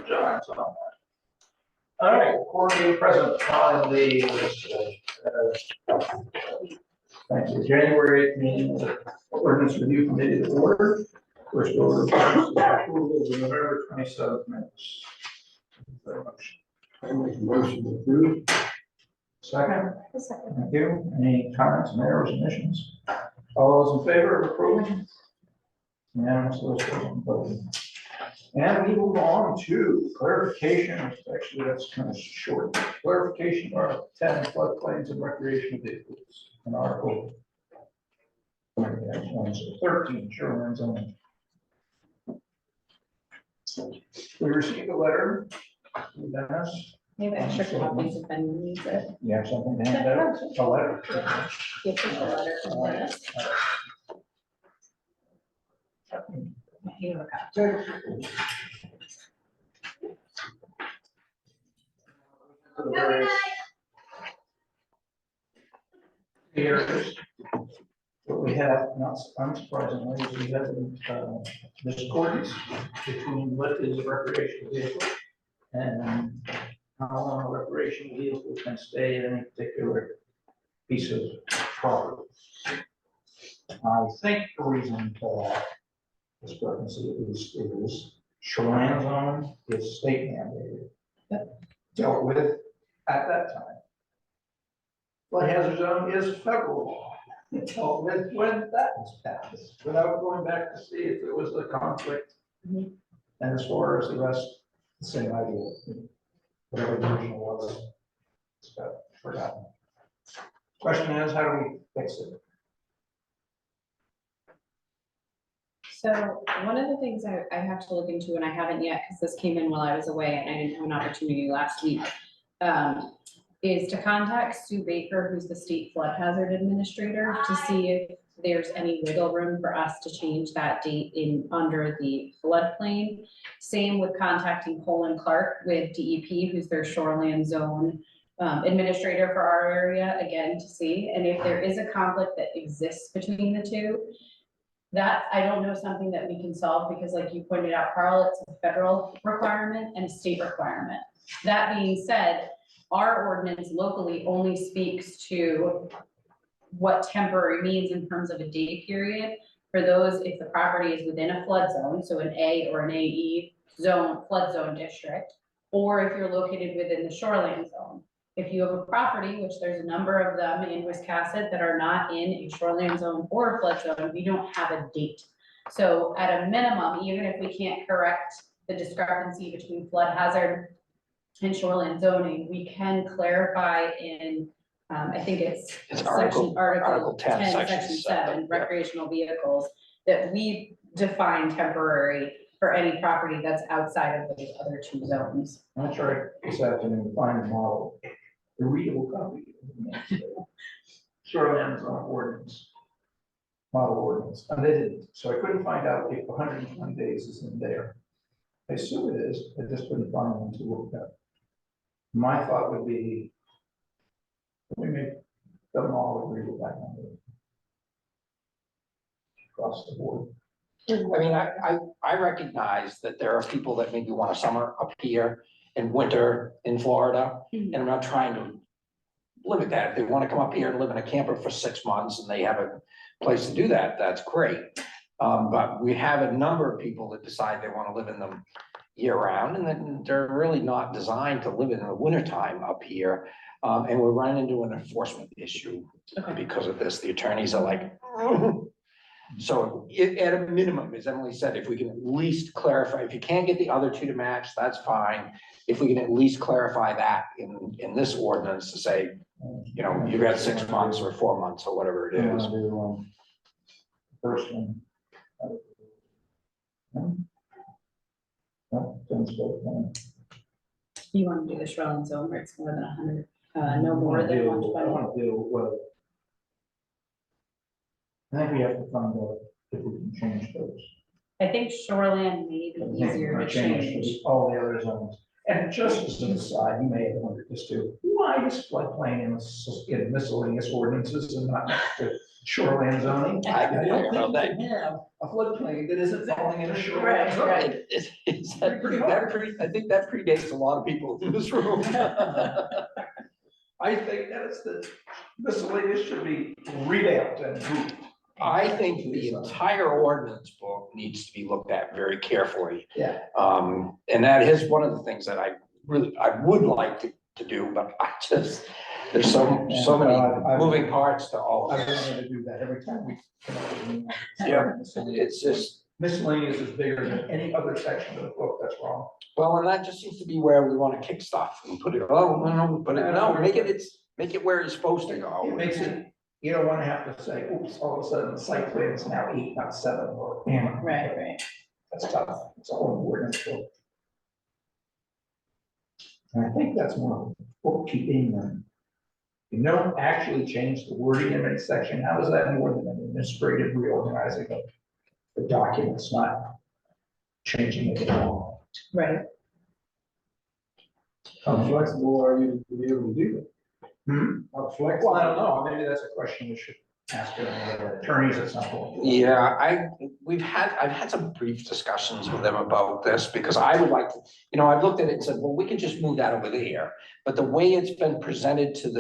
John's on that. All right, quarterly present on the thank you. January 8th meeting, ordinance review committee to order. First order of business is approval of the November 27th minutes. Very much. I make a motion to approve. Second. Thank you. Any comments, errors, omissions? All those in favor of approving? Unanimous, those voting. And we move on to clarification. Actually, that's kind of short. Clarification of Article 10 floodplains and recreational vehicles. An article 13 shoreline zoning. We received a letter from Dennis. Maybe extra copies if anyone needs it. You have something to hand out? A letter. Give us a letter from Dennis. Here we go. Here, what we have, not unsurprisingly, is we have discordance between what is a recreational vehicle and how long a recreational vehicle can stay in any particular piece of property. I think the reason for that discrepancy is shoreline zone is state mandated. Dealt with at that time. Flood hazard zone is federal law. It dealt with when that was passed, without going back to see if it was a conflict. And as far as the rest, the same idea. Whatever the original was, it's got forgotten. Question is, how do we fix it? So one of the things I have to look into, and I haven't yet, because this came in while I was away and I didn't have an opportunity last week, is to contact Sue Baker, who's the state flood hazard administrator, to see if there's any wiggle room for us to change that date in under the floodplain. Same with contacting Colin Clark with DEP, who's their shoreline zone administrator for our area, again, to see. And if there is a conflict that exists between the two, that I don't know something that we can solve, because like you pointed out, Carl, it's a federal requirement and a state requirement. That being said, our ordinance locally only speaks to what temporary means in terms of a day period for those if the property is within a flood zone, so an A or an AE zone, flood zone district, or if you're located within the shoreline zone. If you have a property, which there's a number of them in Wiscasset that are not in a shoreline zone or a flood zone, we don't have a date. So at a minimum, even if we can't correct the discrepancy between flood hazard and shoreline zoning, we can clarify in, I think it's Article 10, section 7, recreational vehicles, that we define temporary for any property that's outside of those other two zones. I'll try this afternoon to find a model, a readable copy. Shoreline zone ordinance. Model ordinance, and they didn't, so I couldn't find out if 120 days is in there. I assume it is, I just couldn't find one to look at. My thought would be, we make them all agree with that number. Across the board. I mean, I recognize that there are people that maybe want a summer up here and winter in Florida, and I'm not trying to limit that. If they want to come up here and live in a camper for 6 months and they have a place to do that, that's great. But we have a number of people that decide they want to live in them year round, and then they're really not designed to live in the wintertime up here. And we're running into an enforcement issue because of this. The attorneys are like, so at a minimum, as Emily said, if we can at least clarify, if you can't get the other two to match, that's fine. If we can at least clarify that in this ordinance to say, you know, you got 6 months or 4 months or whatever it is. First one. You want to do the shoreline zone where it's more than 100, no more than 120. I want to deal with. I think we have to find out if we can change those. I think shoreline may be easier to change. All the other zones. And just as an aside, you may have wondered this too, why is floodplain in miscellaneous ordinances and not next to shoreline zoning. I don't know think that. you can have a floodplain that isn't falling in a shoreline Right, zone. right. I think that predates a lot of people in this room. I think that it's the miscellaneous should be revamped and moved. I think the entire ordinance book needs to be looked at very carefully. Yeah. And that is one of the things that I would like to do, but there's so many moving parts to all I of don't this. want to do that every time we come up with a new one. Yeah, it's just, Miscellaneous is bigger than any other section of the book, that's wrong. well, and that just seems to be where we want to kick stuff and put it, make it where it's supposed to go. It makes it, you don't want to have to say, oops, all of a sudden the site plan is now 8, not 7, or. Right. That's tough, it's all important. And I think that's more bookkeeping than, you don't actually change the wording in any section, how is that more than an administrative reorganizing of the documents, not changing it at all? Right. How flexible are you to be able to do that? How Well, flexible? I don't know, maybe that's a question we should ask our attorneys at some point. Yeah, I've had some brief discussions with them about this, because I would like to, I've looked at it and said, well, we could just move that over there. But the way it's been presented to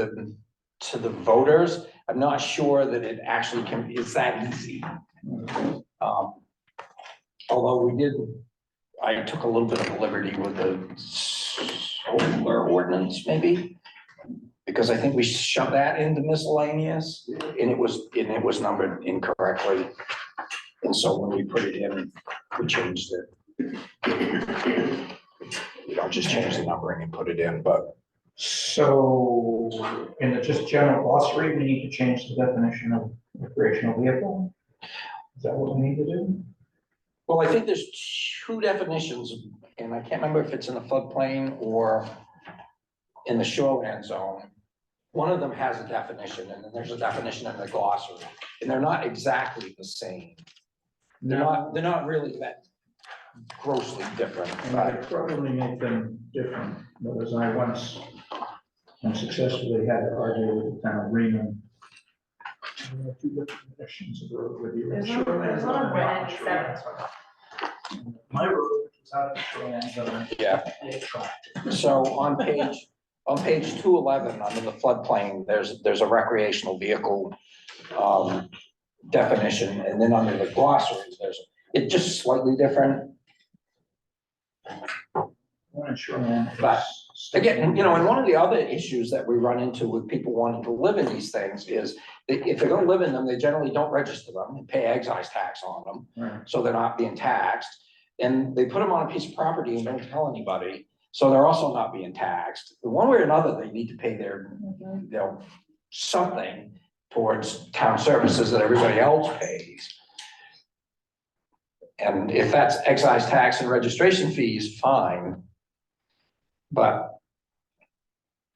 the voters, I'm not sure that it actually is that easy. Although I took a little bit of a liberty with the solar ordinance, maybe. Because I think we shoved that into miscellaneous, and it was numbered incorrectly. And so when we put it in, we changed it. We don't just change the numbering and put it in, but. So, in the just general glossary, we need to change the definition of recreational vehicle? Is that what we need to do? Well, I think there's two definitions, and I can't remember if it's in the floodplain or in the shoreline zone. One of them has a definition, and then there's a definition in the glossary, and they're not exactly the same. They're not really that grossly different. And I probably make them different, but as I once unsuccessfully had to argue with the town of Raymond. Two different definitions of the road with you. There's one on Brandon, My road, which was out of the shoreline zone. Yeah. I tried. So on page 211, under the floodplain, there's a recreational vehicle definition, and then under the glossaries, it's just slightly different. One in shoreline. But again, and one of the other issues that we run into with people wanting to live in these things is that if they're gonna live in them, they generally don't register them and pay excise tax on them. Right. So they're not being taxed. And they put them on a piece of property and don't tell anybody, so they're also not being taxed. One way or another, they need to pay their, something towards town services that everybody else pays. And if that's excise tax and registration fees, fine. But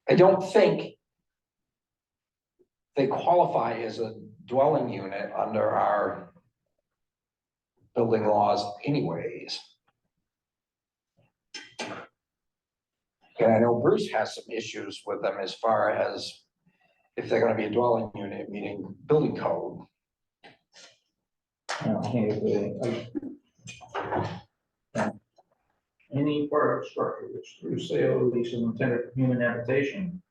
I don't think they qualify as a dwelling unit under our building laws anyways. And I know Bruce has some issues with them as far as if they're gonna be a dwelling unit, meaning building code. Any part of a structure which through sale, lease, is intended for human habitation,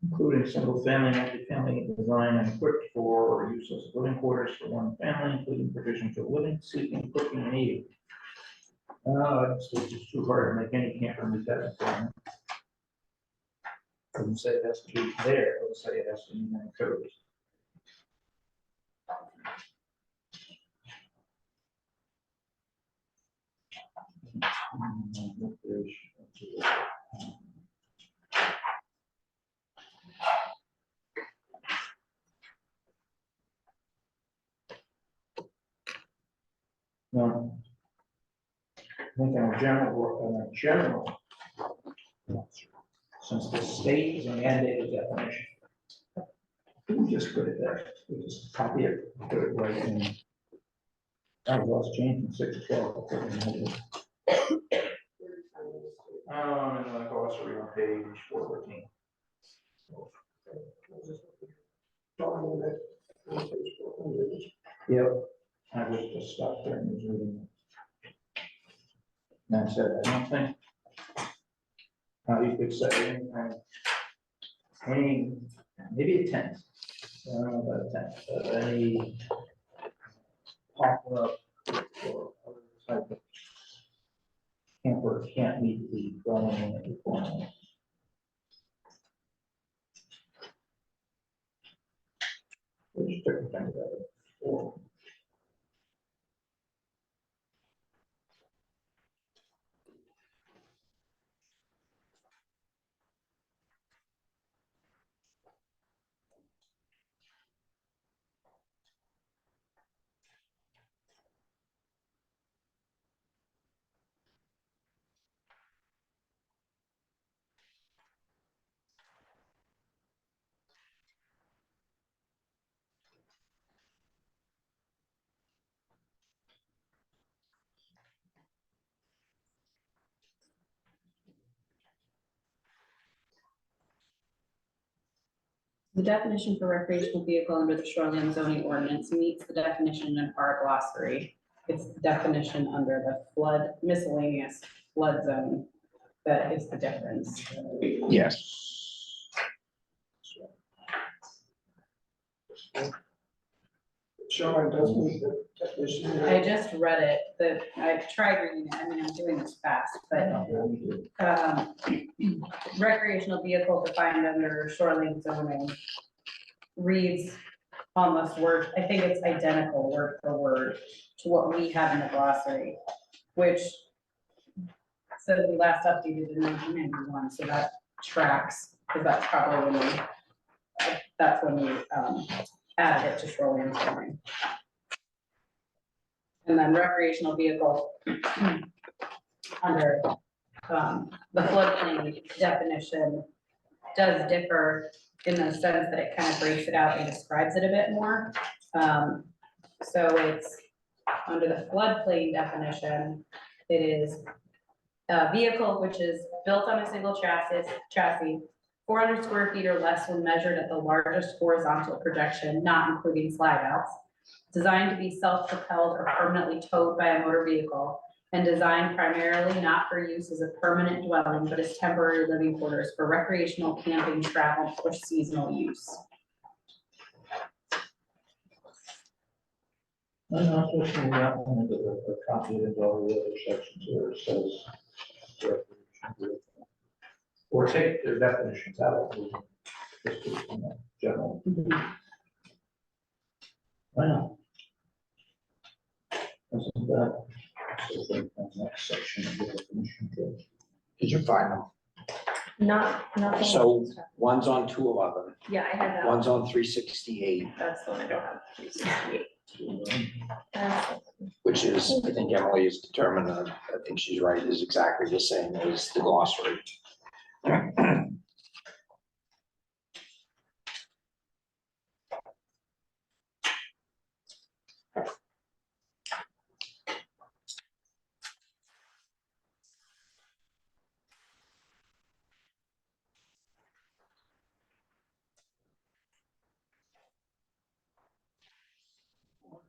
including single family, multi-family design and equipped for use as living quarters for one family, including provision for living, sleeping, cooking, and eating. It's too hard to make any camper meet that requirement. Doesn't say it has to be there, it'll say it has to be in the code. No. I think in a general, since the state is a mandated definition, we just put it there, we just copy it, put it right in. That was changed in 612. And then glossary on page 414. Yep, I was just stopped there and was reading it. And I said, I don't think how you could say any, maybe a tent. I don't know about a tent, but any pop-up or other type of camper can't meet the dwelling unit requirement. Which took me kind of that. The definition for recreational vehicle under the shoreline zoning ordinance meets the definition in our glossary. It's the definition under the flood miscellaneous flood zone. That is the difference. Yes. Shoreline does meet the definition. I just read it, I tried reading it, I mean, I'm doing this fast, but recreational vehicle defined under shoreline zoning reads almost word, I think it's identical word for word to what we have in the glossary, which says we last updated in 1991, so that tracks, because that's probably when we, that's when we added it to shoreline zoning. And then recreational vehicle under the floodplain definition does differ in the sense that it kind of breaks it out and describes it a bit more. So it's under the floodplain definition, it is a vehicle which is built on a single chassis, 400 square feet or less when measured at the largest horizontal projection, not including slide outs, designed to be self-propelled or permanently towed by a motor vehicle, and designed primarily not for use as a permanent dwelling, but as temporary living quarters for recreational, camping, travel, or seasonal use. I'm not listening to that one, but a copy of all the other sections where it says. recreational vehicle. Or take their definitions out. Just do it in the general. Wow. Isn't that? So the next section of the definition. Did you find them? Not. So one's on 211, Yeah, I had that. one's on 368, That's the one I don't have. 368. which is, I think Emily is determined, I think she's right, is exactly the same as the glossary.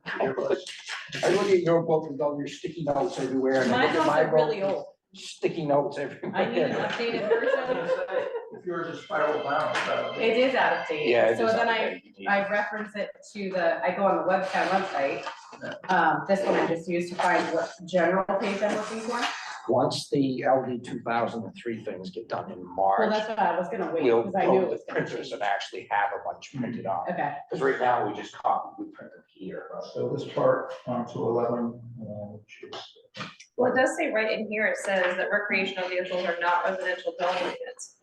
I look at your book with all your sticky notes everywhere. and I Mine's look at my also really book, old. Sticky notes everywhere. I need an updated version. If yours is spiral down, It is out of date. Yeah. it So is then okay. I reference it to I go on the website. This one I just used to find what general page I'm looking for. Once the LD 2003 things get done in Well, March, that's what I was gonna wait, we'll because I knew go it to was gonna printers change. and actually have a bunch printed off. Okay, Because right now, we just copy, we print them here. so this part on 211, which is. Well, it does say right in here, it says that recreational vehicles are not residential dwelling units.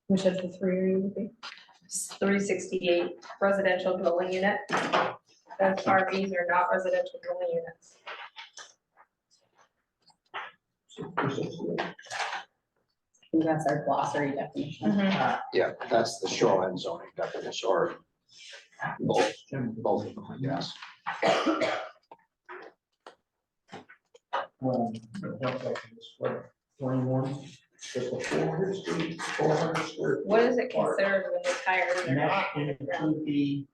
which is the 3 are you looking? 368 residential dwelling unit. Those RVs are not residential dwelling units. I think that's our glossary definition. Yeah, that's the shoreline zoning definition, or both of them, I guess. One second, this one, 21. Just a 400 square. What is it feet apart. considered when the tires are not Mesh on the ground? into the.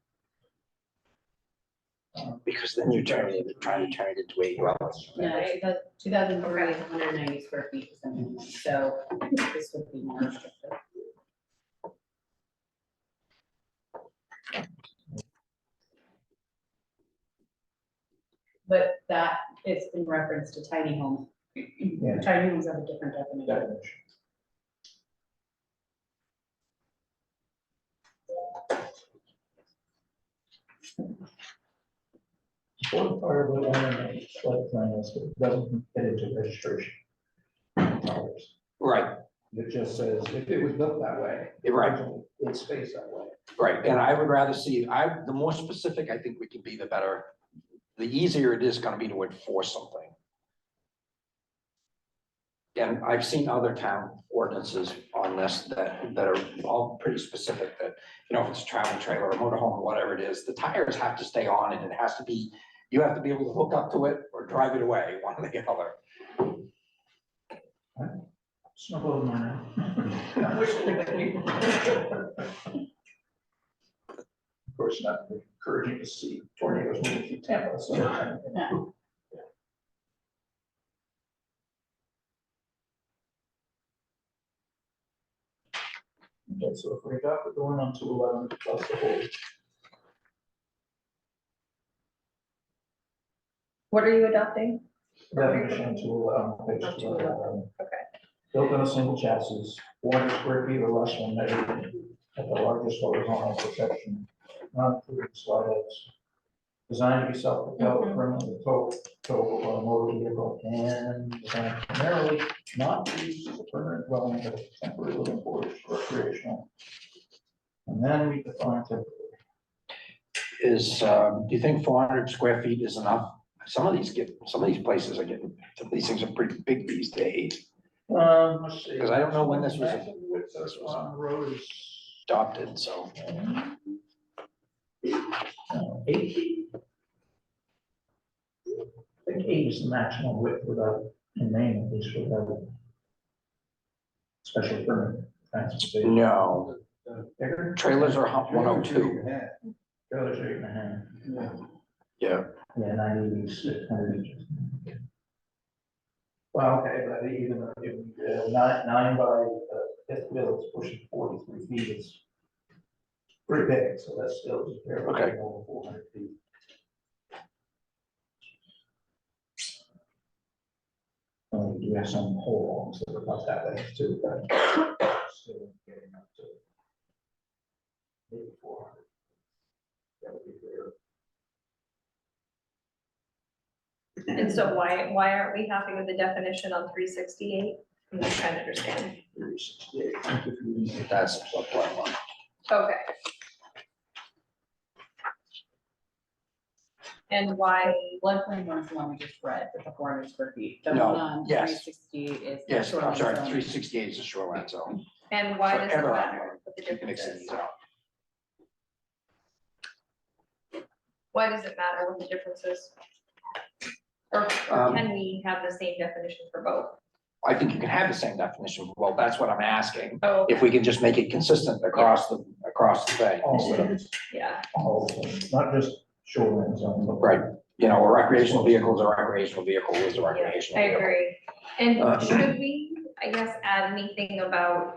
Because then you're trying to turn it into a dwelling. No, 2003 is 190 square feet, is the minimum, so this would be more restrictive. But that is in reference to tiny homes. Yeah. Tiny homes have a different definition. Definition. Important part of the one floodplain is it doesn't get into registration. Right, It just says, if it was built that way. Right. It's spaced that way. right, and I would rather see, the more specific I think we can be, the better. The easier it is gonna be to enforce something. And I've seen other town ordinances on this that are all pretty specific, that, you know, if it's a travel trailer, or a motorhome, or whatever it is, the tires have to stay on and it has to be, you have to be able to hook up to it or drive it away, one or the other. Snow blows mine now. I wish it could. Of course, not encouraging to see tornadoes moving through Tampa, so. Yeah. Okay, so if we got the going on to 11 plus the whole. What are you adopting? Definition to page On 211. Okay. Built on a single chassis, 400 square feet or less when measured at the largest horizontal section, not including slide outs. Designed to be self-propelled, permanently tow motor vehicle, and designed primarily not to use as a permanent dwelling, but as temporary living quarters, recreational. And then we define temporary. Do you think 400 square feet is enough? Some of these places are getting, some of these things are pretty big these days. Let's see. Because I don't know when this was Maximum width that's on the road is adopted, so. 8 feet. I think 8 is the maximum width without, in Maine, at least without special permit transportation. No, Bigger? trailers are 102. Trailers are 8.5. Yeah. Yeah, 96, 100 inches. Well, okay, but even if 9 by fifth wheel is pushing 43 feet, it's pretty big, so that's still just barely Okay. over 400 feet. We do have some whole logs that are about that length too, but still getting up to maybe 400. That would be fair. And so why aren't we happy with the definition on 368? I'm just trying to understand. 368. That's a floodplain one. Okay. And why, Floodplain one's the one we just read with the 400 square feet. The No, one on yes. 368 is. the Yes, I'm shoreline sorry, zone. 368 is a shoreline zone. and why does it Forever matter what the You can difference extend is? these out. Why does it matter what the difference is? Or can we have the same definition for both? I think you can have the same definition. Well, that's what I'm asking. Oh, If we can just make it consistent across the thing, Oh, instead of, yeah, not just shoreline zone, but. right, you know, a recreational vehicle is a recreational vehicle is a yeah, recreational I vehicle. agree. And should we, I guess, add anything about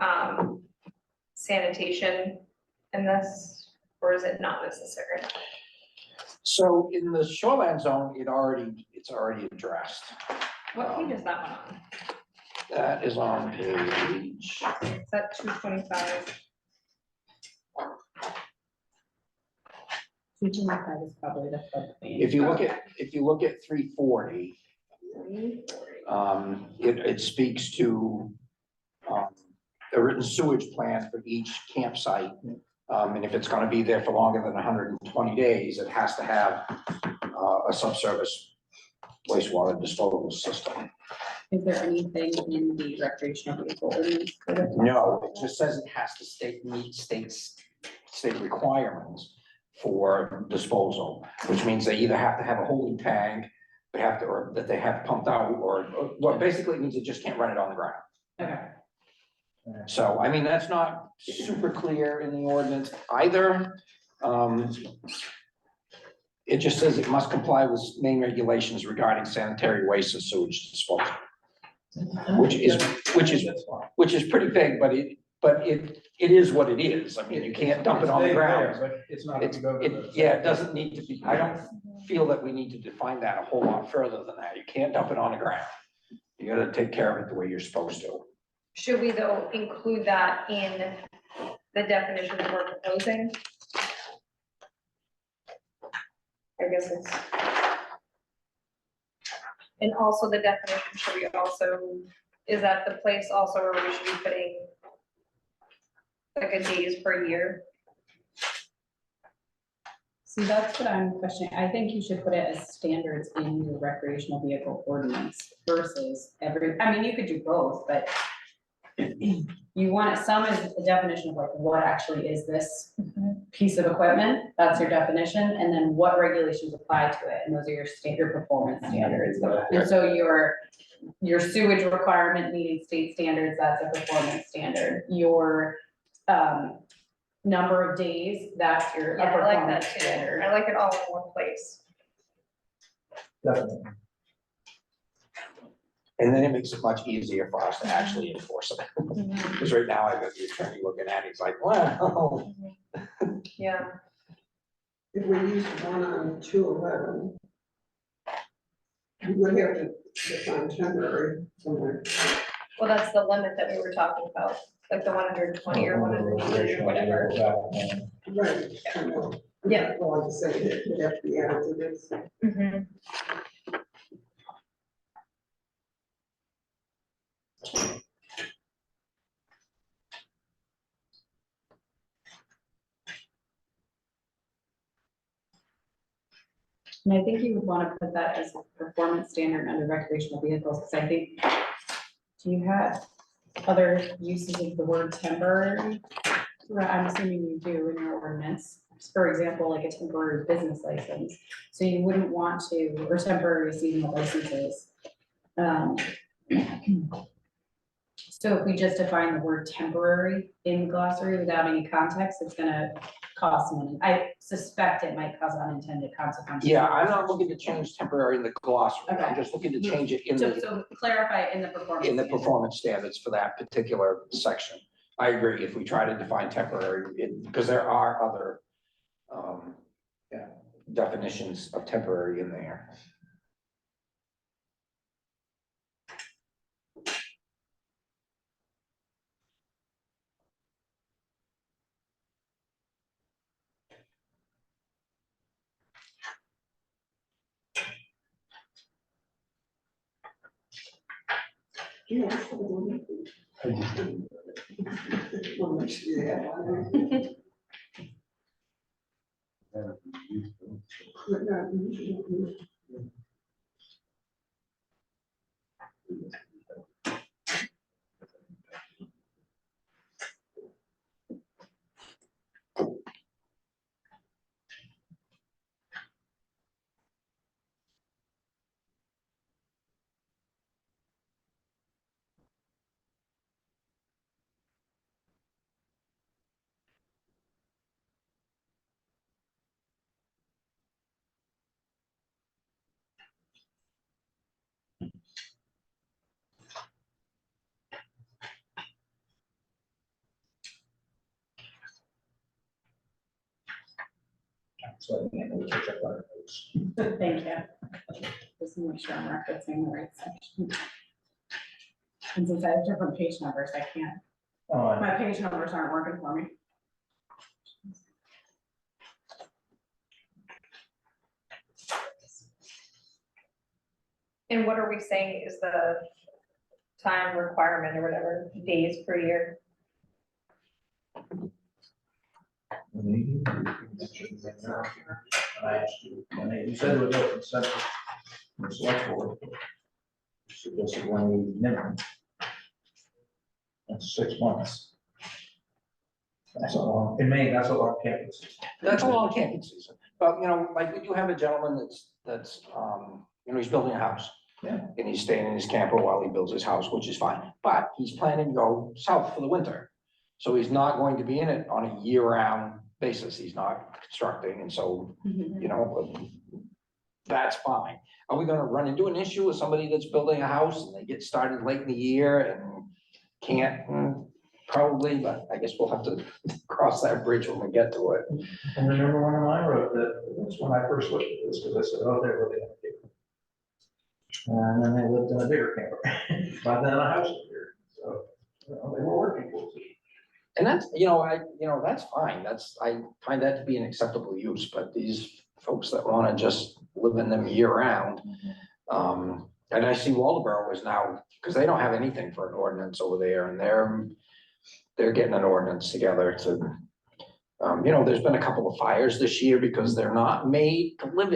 sanitation in this, or is it not necessary? So in the shoreline zone, it's already addressed. What page is that one on? That is on page, Is that 225? 225 is probably the floodplain. if you look at 340, it speaks to a written sewage plan for each campsite. And if it's gonna be there for longer than 120 days, it has to have a subsurface wastewater disposal system. Is there anything in the recreational vehicle ordinance? No, it just says it has to meet state requirements for disposal, which means they either have to have a holding tank, or that they have pumped out, or well, basically it means it just can't run it on the ground. Okay. So, I mean, that's not super clear in the ordinance either. It just says it must comply with main regulations regarding sanitary waste and sewage disposal, which is pretty vague, but it is what it is. I mean, you can't dump it on the ground. But it's not. It's, yeah, it doesn't need to be, I don't feel that we need to define that a whole lot further than that. You can't dump it on the ground. You gotta take care of it the way you're supposed to. Should we though include that in the definition that we're proposing? I guess it's. And also the definition, should we also, is that the place also where we should be putting like a days per year? See, that's what I'm questioning. I think you should put it as standards in your recreational vehicle ordinance versus I mean, you could do both, but you want some as a definition of like, what actually is this piece of equipment? That's your definition, and then what regulations apply to it, and those are your standard performance standards. And so your sewage requirement meeting state standards, that's a performance standard. Your number of days, that's your Yeah, upper I like that performance too. standard. I like it all in one place. Definitely. And then it makes it much easier for us to actually enforce it. Because right now I've got the attorney looking at it, he's like, wow. Yeah, If we use one on 211, we would have to define temporary somewhere. well, that's the limit that we were talking about, like the 120 or 180 or whatever. Right. I know. Yeah. Well, I'm just saying it would have to be added to this. Mhm. And I think you would want to put that as a performance standard under recreational vehicles, because I think, do you have other uses of the word temporary? Right, I'm assuming you do in your ordinance. For example, like a temporary business license. So you wouldn't want to, or temporary seasonal licenses. So if we just define the word temporary in the glossary without any context, it's gonna cause someone, I suspect it might cause unintended consequences. Yeah, I'm not looking to change temporary in the glossary, I'm Okay. just looking to change it in So clarify it in the performance. standard. performance standards for that particular section. I agree, if we try to define temporary, because there are other definitions of temporary in there. Yeah. Well, make sure you have one. But not usually. So, yeah, we can check our notes. Thank you. Just make sure I'm referencing the right section. And since I have different page numbers, I can't, my page numbers aren't working for me. And what are we saying is the time requirement or whatever, days per year? You said it was a consent. Select board. Suggested 180 minimum. That's 6 months. That's a long, in May, that's a long campus. That's a long camping season, but like we do have a gentleman that's he's building a house. Yeah. And he's staying in his camper while he builds his house, which is fine, but he's planning to go south for the winter. So he's not going to be in it on a year-round basis, he's not constructing, and so, you know, that's fine. Are we gonna run into an issue with somebody that's building a house and they get started late in the year and can't? Probably, but I guess we'll have to cross that bridge when we get to it. And remember one of mine wrote that's when I first looked at this, because I said, oh, they're living in a camper. And then they lived in a bigger camper, but then a house here, so, you know, they were working towards it. And that's, that's fine, I find that to be an acceptable use, but these folks that wanna just live in them year round. And I see Waldeboro is now, because they don't have anything for an ordinance over there, and they're getting an ordinance together to, there's been a couple of fires this year because they're not made to live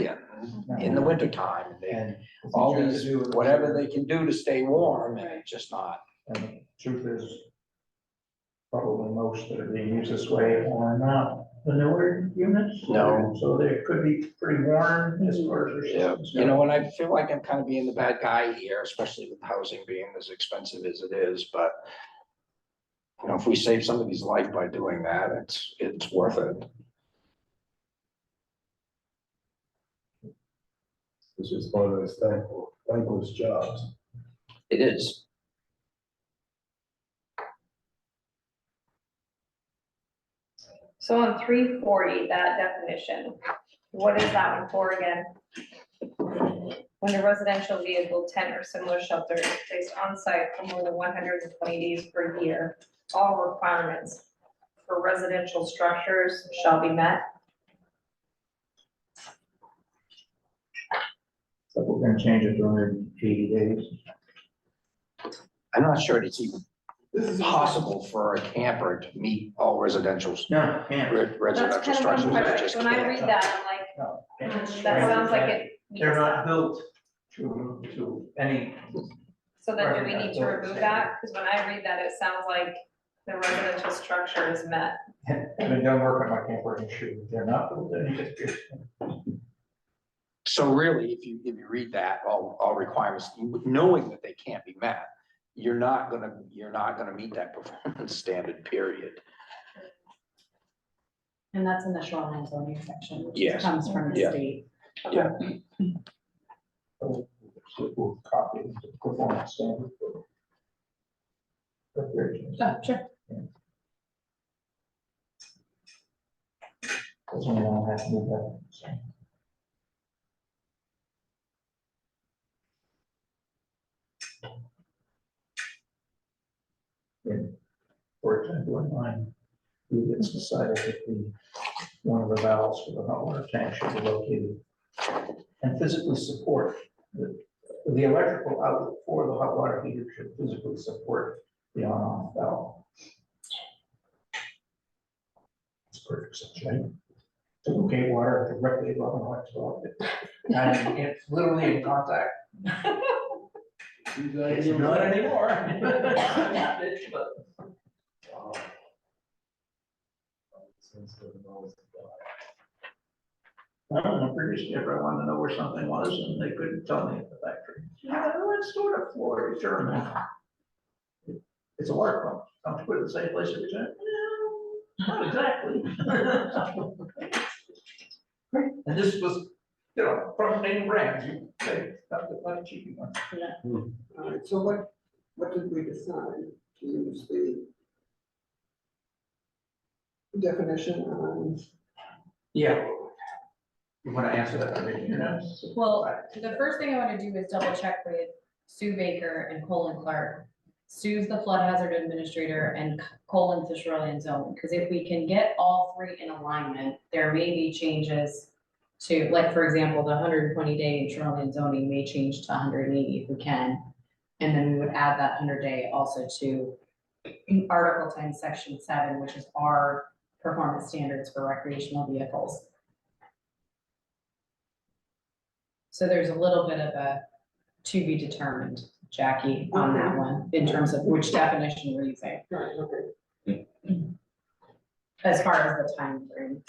in the wintertime. And All these, whatever they can do to stay warm, and it's just not. And the truth is, probably most that are being used this way are not the newer units. No. So they could be pretty worn as far as their Yeah, systems go. and I feel like I'm kind of being the bad guy here, especially with housing being as expensive as it is, but if we save somebody's life by doing that, it's worth it. It's just one of those thankless jobs. It is. So on 340, that definition, what is that one for again? When a residential vehicle, tent or similar shelter is placed on site for more than 120 days per year, all requirements for residential structures shall be met. So we're gonna change it to 180 days. I'm not sure it's even This is possible for a camper to meet all residential No, can't. residential That's kind of structures. one It question. just When I can't. read that, No, I'm can't. like, that sounds like it meets They're not that. built to any, So then do we need to remove that? Because when I read that, it sounds like the residential structure is met. having done work on my camper and shoot, they're not built to any. So really, if you read that, all requirements, knowing that they can't be met, you're not gonna meet that performance standard, period. And that's in the shoreline zoning section, which Yes. comes from the Yeah. state. Yeah. We'll copy the performance standard. Recreation. Sure. Because we don't have to move that. So. For example, in mine, it's decided that one of the valves for the hot water tank should be located and physically support the electrical outlet for the hot water heater should physically support the on-off valve. It's perfect sense, right? So okay, water directly above an electrical outlet. And it's literally in contact. It's not anymore. I'm pretty sure I wanted to know where something was and they couldn't tell me at the factory. Yeah, let's do it at Florida, sure, man. It's a water pump. Don't you put it in the same place every time? No, not exactly. And this was, from name brands, you pay, not the cheap one. all right, so what did we decide to use the definition on? Yeah. You want to answer that, Well, the first thing I want to do is double check with Sue Baker and Colin Clark. Sue's the flood hazard administrator and Colin's the shoreline zone, because if we can get all three in alignment, there may be changes to, like, for example, the 120-day shoreline zoning may change to 180 if we can. And then we would add that 100-day also to Article 10, Section 7, which is our performance standards for recreational vehicles. So there's a little bit of a to be determined, Jackie, on that one, in terms of which definition we're using, Right, okay. as far as the time frame.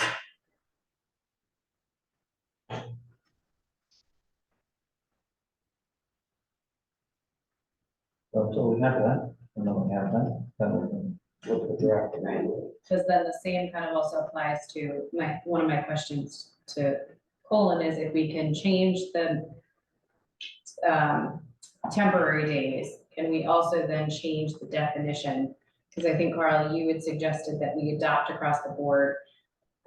Until we have that, and then we have that, then we can look at the draft. Right. Because then the same kind of also applies to one of my questions to Colin is if we can change the temporary days, can we also then change the definition? Because I think, Carl, you had suggested that we adopt across the board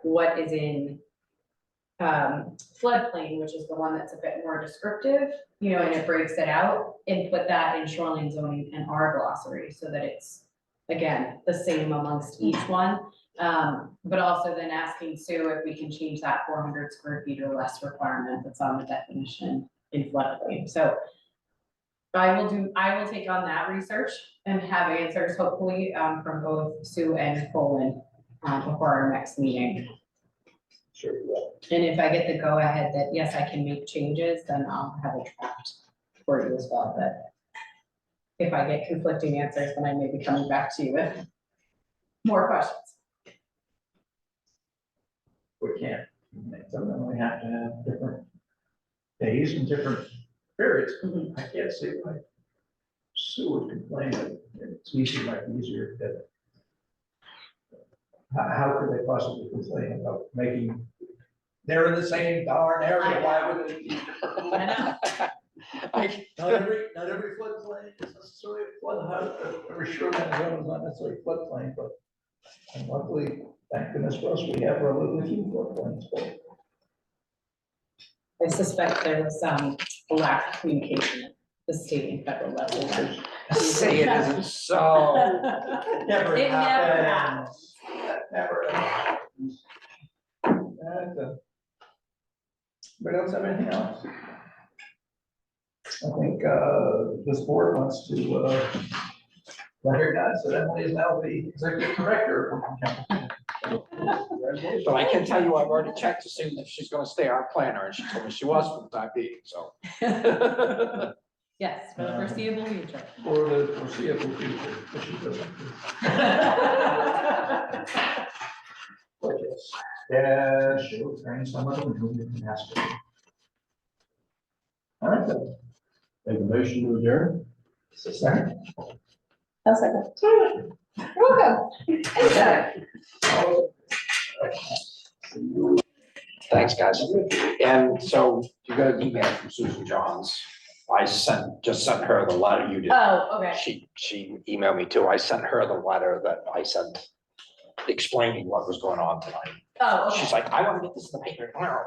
what is in floodplain, which is the one that's a bit more descriptive, and it breaks it out, and put that in shoreline zoning and our glossary, so that it's, again, the same amongst each one. But also then asking Sue if we can change that 400 square feet or less requirement that's on the definition in floodplain. So I will take on that research and have answers hopefully from both Sue and Colin before our next meeting. Sure, yeah. And if I get the go ahead that yes, I can make changes, then I'll have a draft for you as well. But if I get conflicting answers, then I may be coming back to you with more questions. We can't, sometimes we have to have different days and different periods. I can't see why Sue would complain that it's easier that. How could they possibly complain about making, they're in the same darn area, why would it be? I know. Not every floodplain is necessarily a flood house, every shoreline zone is not necessarily a floodplain, but and luckily, thank goodness for us, we have relatively few floodplains, but. I suspect there was a lack of communication at the state and federal level. Say it isn't so. Never It never happens. That never happens. And, anybody else have anything else? I think, this board wants to, recognize that Emily is now the executive director of Worthing County. But I can tell you, I've already checked to see if she's gonna stay our planner, and she told me she was for the time being, so. Yes, for the foreseeable future. For the foreseeable future, but she doesn't. But yes, yeah, she'll train someone who can ask her. All right, then. Make a motion to adjourn? Second. I'll second. Welcome. Thanks, guys. And so you got an email from Susan Johns. I just sent her the letter you did. Oh, okay. She emailed me too. I sent her the letter that I sent explaining what was going on tonight. Oh, okay. She's like, I want to get this in the paper tomorrow.